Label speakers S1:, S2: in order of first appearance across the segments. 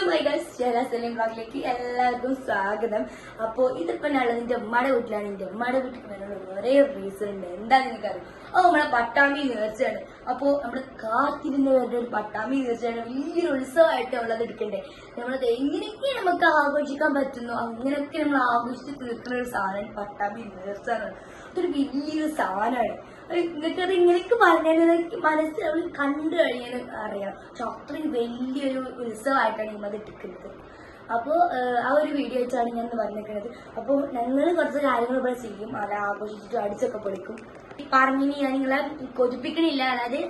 S1: ബ്ലോഗിലേക്ക് എല്ലാവർക്കും സ്വാഗതം. അപ്പോ ഇതിപ്പോ ഞാനുള്ളത് എന്റെ ഉമ്മയുടെ വീട്ടിലാണ്. എന്റെ ഉമ്മയുടെ വീട്ടിൽ വരാനുള്ള ഒരേ റീസൺ ഉണ്ട്. എന്താന്ന് എനിക്കറിയാം. നമ്മളെ പട്ടാമ്പി നേർച്ചയാണ്. അപ്പോ നമ്മള് കാത്തിരുന്നവരുടെ ഒരു പട്ടാമ്പി നേർച്ചയാണ്. വലിയൊരു ഉത്സവമായിട്ട് നമ്മളത് എടുക്കണ്ടേ. നമ്മളത് എങ്ങനെയൊക്കെ നമുക്ക് ആഘോഷിക്കാൻ പറ്റുന്നു അങ്ങനെയൊക്കെ നമ്മൾ ആഘോഷിച്ച് തീർക്കുന്ന ഒരു സാധനം പട്ടാമ്പി നേർച്ച. അതൊരു വലിയൊരു സാധനമാണ്. നിങ്ങൾക്കത് ഇങ്ങനെയൊക്കെ പറഞ്ഞാൽ മനസ്സിൽ നമ്മൾ കണ്ടു കഴിഞ്ഞാൽ അറിയാം. പക്ഷെ അത്രയും വലിയൊരു ഉത്സവമായിട്ടാണ് നമ്മൾ അത് എടുക്കുന്നത്. അപ്പോൾ ആ ഒരു വീഡിയോ വെച്ചാണ് ഞാൻ പറഞ്ഞിരിക്കുന്നത്. അപ്പോൾ ഞങ്ങൾ കുറച്ച് കാര്യങ്ങൾ ഇവിടെ ചെയ്യും. അത് ആഘോഷിച്ചിട്ട് അടിച്ചൊക്കെ പൊളിക്കും. പറഞ്ഞിനി ഞാൻ നിങ്ങളെ കൊതിപ്പിക്കണില്ല. അതായത്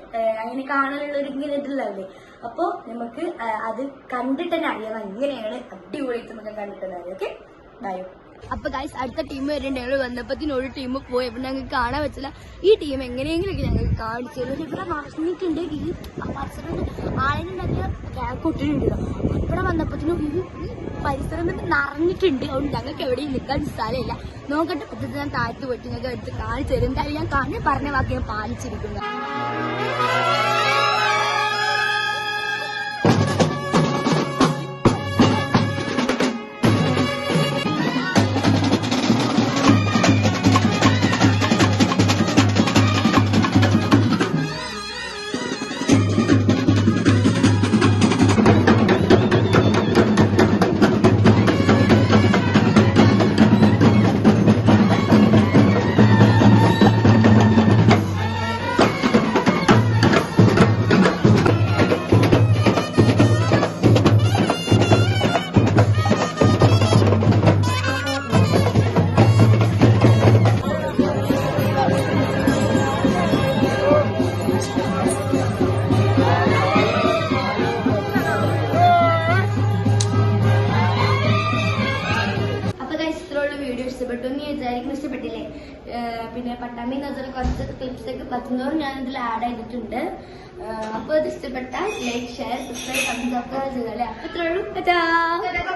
S1: അങ്ങനെ കാണാനുള്ള ഒരു ഇങ്ങനെ ഇതുള്ളതല്ലേ. അപ്പോൾ നമുക്ക് അത് കണ്ടിട്ട് തന്നെ അറിയാം എങ്ങനെയാണ് അടിപൊളിയിട്ട് നമുക്ക് കണ്ടിട്ട് തന്നെ അറിയാം. Okay, bye. അപ്പൊ ഗൈസ് അടുത്ത ടീം വരുന്നുണ്ട്. ഞങ്ങൾ വന്നപ്പത്തിന് ഒരു ടീം പോയി. അപ്പൊ ഞങ്ങൾക്ക് കാണാൻ പറ്റില്ല. ഈ ടീം എങ്ങനെയെങ്കിലൊക്കെ ഞങ്ങൾക്ക് കാണിച്ചു തരും. ഇവിടെ പറഞ്ഞിട്ടുണ്ട് ഈ ആളിനുണ്ടാക്കിയ കൊട്ടിട്ടുണ്ടല്ലോ. ഇവിടെ വന്നപ്പത്തിനും ഈ പരിസരം നിറഞ്ഞിട്ടുണ്ട്. അതുകൊണ്ട് ഞങ്ങൾക്ക് എവിടെയും നിൽക്കാൻ സ്ഥലമില്ല. നോക്കട്ടെ പറ്റത്ത് ഞാൻ താഴ്ത്തു പോയിട്ട് ഞങ്ങൾക്ക് എടുത്ത് കാണിച്ചു തരും. എന്തായാലും ഞാൻ പറഞ്ഞ വാക്ക് ഞാൻ പാലിച്ചിരിക്കുന്നത്. വീഡിയോ ഇഷ്ടപ്പെട്ടു എന്ന് വിചാരിക്കും. ഇഷ്ടപ്പെട്ടില്ലേ? പിന്നെ പട്ടാമ്പി നഗറിൽ കുറച്ച് ക്ലിപ്സൊക്കെ പറ്റുന്നവർ ഞാൻ ഇതിൽ ആഡ് ചെയ്തിട്ടുണ്ട്. അപ്പോൾ ഇത് ഇഷ്ടപ്പെട്ടാൽ ലൈക്ക്, ഷെയർ, സബ്സ്ക്രൈബ്, കമന്റ് ഒക്കെ ചെയ്തോളെ. അപ്പോൾ ഇത്രയുള്ളൂ.